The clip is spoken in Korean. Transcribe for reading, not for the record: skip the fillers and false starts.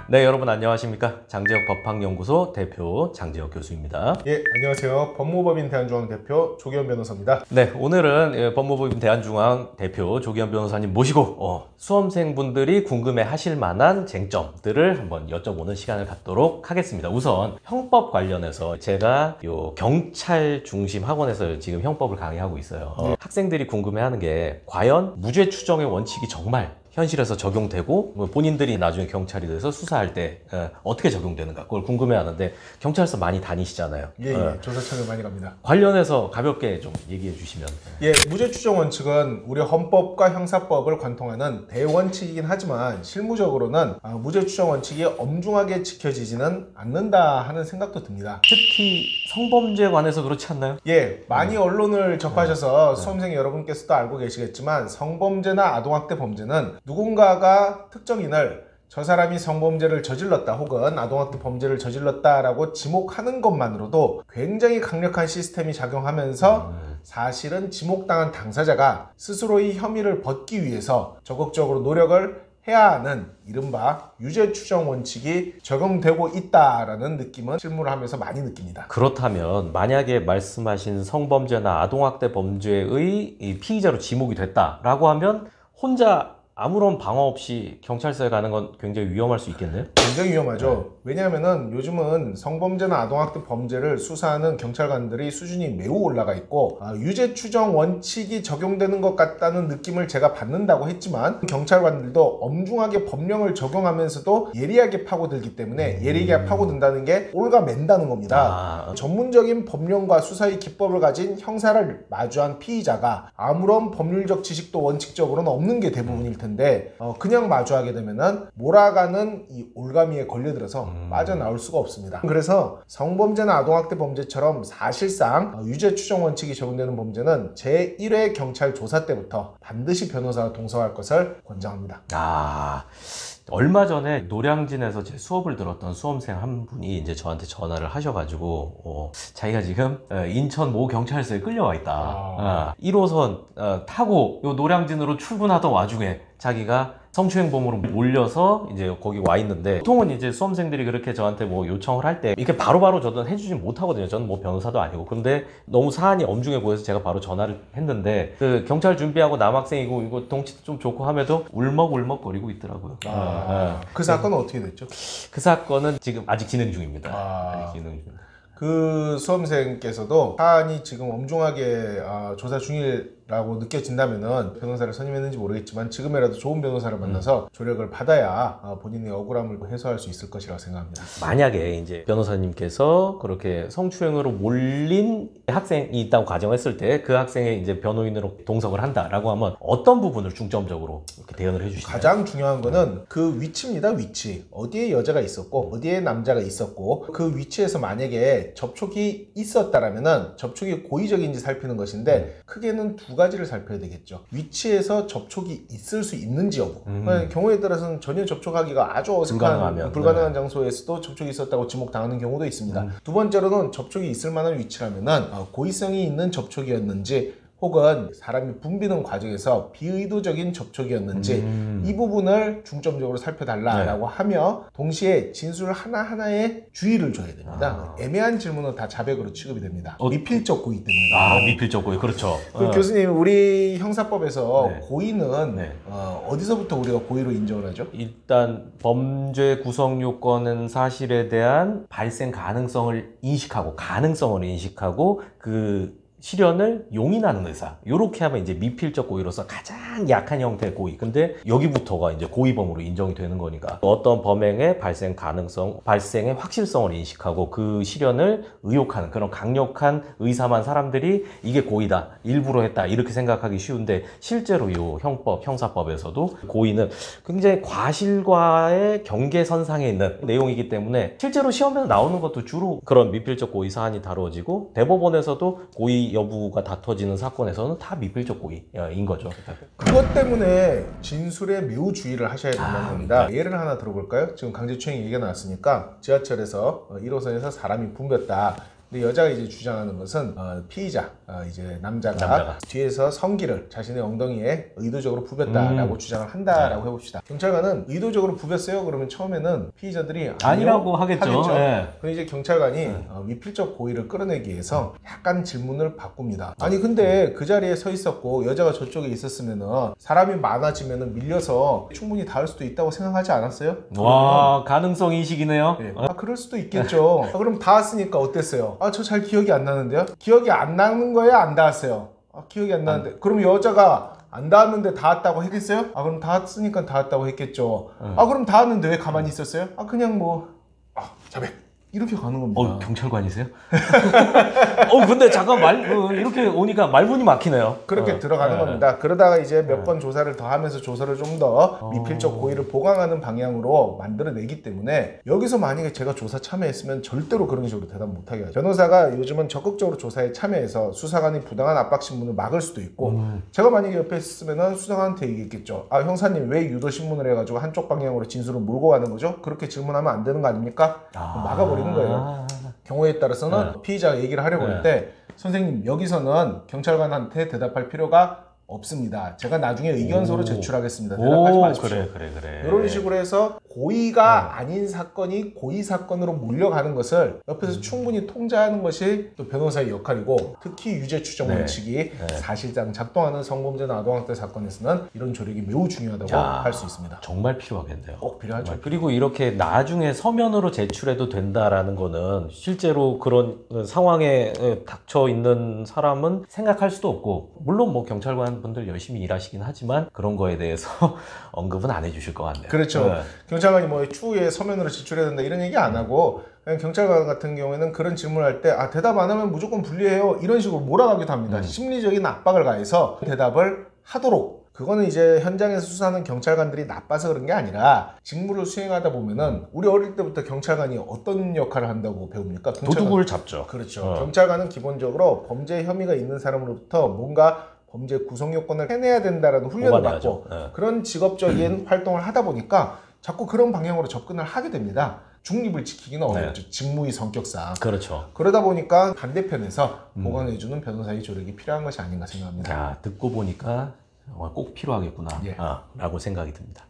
네, 여러분 안녕하십니까? 장재혁 법학연구소 대표 장재혁 교수입니다. 예, 안녕하세요. 법무법인 대한중앙 대표 조기현 변호사입니다. 네, 오늘은 법무법인 대한중앙 대표 조기현 변호사님 모시고 수험생분들이 궁금해하실 만한 쟁점들을 한번 여쭤보는 시간을 갖도록 하겠습니다. 우선 형법 관련해서 제가 경찰 중심 학원에서 지금 형법을 강의하고 있어요. 학생들이 궁금해하는 게 과연 무죄 추정의 원칙이 정말 현실에서 적용되고 본인들이 나중에 경찰이 돼서 수사할 때 어떻게 적용되는가 그걸 궁금해하는데 경찰서 많이 다니시잖아요. 예, 조사 참여 많이 갑니다. 관련해서 가볍게 좀 얘기해 주시면. 예, 무죄 추정 원칙은 우리 헌법과 형사법을 관통하는 대원칙이긴 하지만 실무적으로는 무죄 추정 원칙이 엄중하게 지켜지지는 않는다 하는 생각도 듭니다. 특히 성범죄에 관해서 그렇지 않나요? 예, 많이 언론을 접하셔서 수험생 여러분께서도 알고 계시겠지만 성범죄나 아동학대 범죄는 누군가가 특정인을 저 사람이 성범죄를 저질렀다 혹은 아동학대 범죄를 저질렀다라고 지목하는 것만으로도 굉장히 강력한 시스템이 작용하면서 사실은 지목당한 당사자가 스스로의 혐의를 벗기 위해서 적극적으로 노력을 해야 하는 이른바 유죄 추정 원칙이 적용되고 있다라는 느낌은 실무를 하면서 많이 느낍니다. 그렇다면 만약에 말씀하신 성범죄나 아동학대 범죄의 피의자로 지목이 됐다라고 하면 혼자 아무런 방어 없이 경찰서에 가는 건 굉장히 위험할 수 있겠네요? 굉장히 위험하죠. 왜냐하면은 요즘은 성범죄나 아동학대 범죄를 수사하는 경찰관들이 수준이 매우 올라가 있고 유죄 추정 원칙이 적용되는 것 같다는 느낌을 제가 받는다고 했지만 경찰관들도 엄중하게 법령을 적용하면서도 예리하게 파고들기 때문에 예리하게 파고든다는 게 올가맨다는 겁니다. 전문적인 법령과 수사의 기법을 가진 형사를 마주한 피의자가 아무런 법률적 지식도 원칙적으로는 없는 게 대부분일 텐데 그냥 마주하게 되면은 몰아가는 이 올가미에 걸려들어서 빠져나올 수가 없습니다. 그래서 성범죄나 아동학대 범죄처럼 사실상 유죄 추정 원칙이 적용되는 범죄는 제1회 경찰 조사 때부터 반드시 변호사가 동석할 것을 권장합니다. 얼마 전에 노량진에서 제 수업을 들었던 수험생 한 분이 이제 저한테 전화를 하셔가지고 자기가 지금 인천 모 경찰서에 끌려와 있다. 1호선 타고 요 노량진으로 출근하던 와중에 자기가 성추행범으로 몰려서 이제 거기 와 있는데 보통은 이제 수험생들이 그렇게 저한테 뭐 요청을 할 때 이렇게 바로바로 저는 해주진 못하거든요. 저는 뭐 변호사도 아니고. 근데 너무 사안이 엄중해 보여서 제가 바로 전화를 했는데 그 경찰 준비하고 남학생이고 이거 덩치도 좀 좋고 함에도 울먹울먹거리고 있더라고요. 그 사건은 어떻게 됐죠? 그 사건은 지금 아직 진행 중입니다. 아직 진행 중입니다. 그 수험생께서도 사안이 지금 엄중하게 조사 중이라고 느껴진다면은 변호사를 선임했는지 모르겠지만 지금이라도 좋은 변호사를 만나서 조력을 받아야 본인의 억울함을 해소할 수 있을 것이라고 생각합니다. 만약에 이제 변호사님께서 그렇게 성추행으로 몰린 학생이 있다고 가정했을 때 그 학생의 이제 변호인으로 동석을 한다라고 하면 어떤 부분을 중점적으로 이렇게 대응을 해주시나요? 가장 중요한 거는 그 위치입니다. 위치. 어디에 여자가 있었고 어디에 남자가 있었고 그 위치에서 만약에 접촉이 있었다라면은 접촉이 고의적인지 살피는 것인데 크게는 두 가지를 살펴야 되겠죠. 위치에서 접촉이 있을 수 있는지 여부. 경우에 따라서는 전혀 접촉하기가 아주 어색한 불가능한 장소에서도 접촉이 있었다고 지목당하는 경우도 있습니다. 두 번째로는 접촉이 있을 만한 위치라면은 고의성이 있는 접촉이었는지 혹은 사람이 붐비는 과정에서 비의도적인 접촉이었는지 이 부분을 중점적으로 살펴달라고 하며 동시에 진술 하나하나에 주의를 줘야 됩니다. 애매한 질문은 다 자백으로 취급이 됩니다. 미필적 고의 때문에. 미필적 고의. 그렇죠. 교수님, 우리 형사법에서 고의는 어디서부터 우리가 고의로 인정을 하죠? 일단 범죄 구성 요건은 사실에 대한 발생 가능성을 인식하고 그 실현을 용인하는 의사, 요렇게 하면 이제 미필적 고의로서 가장 약한 형태의 고의. 근데 여기부터가 이제 고의범으로 인정이 되는 거니까 어떤 범행의 발생 가능성, 발생의 확실성을 인식하고 그 실현을 의혹하는 그런 강력한 의사만 사람들이 이게 고의다, 일부러 했다 이렇게 생각하기 쉬운데 실제로 이 형법, 형사법에서도 고의는 굉장히 과실과의 경계선상에 있는 내용이기 때문에 실제로 시험에서 나오는 것도 주로 그런 미필적 고의 사안이 다루어지고 대법원에서도 고의 여부가 다퉈지는 사건에서는 다 미필적 고의인 거죠. 그것 때문에 진술에 매우 주의를 하셔야 된다는 겁니다. 예를 하나 들어볼까요? 지금 강제추행 얘기가 나왔으니까 지하철에서 1호선에서 사람이 붐볐다. 근데 여자가 이제 주장하는 것은 피의자, 이제 남자가 뒤에서 성기를 자신의 엉덩이에 의도적으로 부볐다라고 주장을 한다라고 해봅시다. 경찰관은 의도적으로 부볐어요? 그러면 처음에는 피의자들이 아니라고 하겠죠. 네. 그럼 이제 경찰관이 미필적 고의를 끌어내기 위해서 약간 질문을 바꿉니다. 아니 근데 그 자리에 서 있었고 여자가 저쪽에 있었으면은 사람이 많아지면은 밀려서 충분히 닿을 수도 있다고 생각하지 않았어요? 와, 가능성 인식이네요. 네. 그럴 수도 있겠죠. 그럼 닿았으니까 어땠어요? 저 잘 기억이 안 나는데요? 기억이 안 나는 거예요? 안 닿았어요? 기억이 안 나는데. 그럼 여자가 안 닿았는데 닿았다고 했겠어요? 그럼 닿았으니까 닿았다고 했겠죠. 그럼 닿았는데 왜 가만히 있었어요? 그냥 자백. 이렇게 가는 겁니다. 경찰관이세요? 근데 잠깐 이렇게 오니까 말문이 막히네요. 그렇게 들어가는 겁니다. 그러다가 이제 몇 번 조사를 더 하면서 조사를 좀 더 미필적 고의를 보강하는 방향으로 만들어내기 때문에 여기서 만약에 제가 조사 참여했으면 절대로 그런 식으로 대답 못하게 하죠. 변호사가 요즘은 적극적으로 조사에 참여해서 수사관이 부당한 압박신문을 막을 수도 있고 제가 만약에 옆에 있으면 수사관한테 얘기했겠죠. 형사님 왜 유도신문을 해가지고 한쪽 방향으로 진술을 몰고 가는 거죠? 그렇게 질문하면 안 되는 거 아닙니까? 막아버리는 거예요. 경우에 따라서는 피의자가 얘기를 하려고 할 때 선생님 여기서는 경찰관한테 대답할 필요가 없습니다. 제가 나중에 의견서로 제출하겠습니다. 대답하지 마십시오. 그래. 이런 식으로 해서 고의가 아닌 사건이 고의 사건으로 몰려가는 것을 옆에서 충분히 통제하는 것이 또 변호사의 역할이고 특히 유죄 추정 원칙이 사실상 작동하는 성범죄나 아동학대 사건에서는 이런 조력이 매우 중요하다고 할 수 있습니다. 정말 필요하겠네요. 꼭 필요하죠. 그리고 이렇게 나중에 서면으로 제출해도 된다라는 거는 실제로 그런 상황에 닥쳐 있는 사람은 생각할 수도 없고 물론 뭐 경찰관 분들 열심히 일하시긴 하지만 그런 거에 대해서 언급은 안 해주실 것 같네요. 그렇죠. 경찰관이 추후에 서면으로 제출해야 된다 이런 얘기 안 하고 그냥 경찰관 같은 경우에는 그런 질문을 할 때 대답 안 하면 무조건 불리해요 이런 식으로 몰아가기도 합니다. 심리적인 압박을 가해서 대답을 하도록. 그거는 이제 현장에서 수사하는 경찰관들이 나빠서 그런 게 아니라 직무를 수행하다 보면은 우리 어릴 때부터 경찰관이 어떤 역할을 한다고 배웁니까? 도둑을 잡죠. 그렇죠. 경찰관은 기본적으로 범죄 혐의가 있는 사람으로부터 뭔가 범죄 구성 요건을 해내야 된다라는 훈련을 받고 그런 직업적인 활동을 하다 보니까 자꾸 그런 방향으로 접근을 하게 됩니다. 중립을 지키기는 어렵죠. 직무의 성격상. 그렇죠. 그러다 보니까 반대편에서 보강해주는 변호사의 조력이 필요한 것이 아닌가 생각합니다. 듣고 보니까 꼭 필요하겠구나 라고 생각이 듭니다.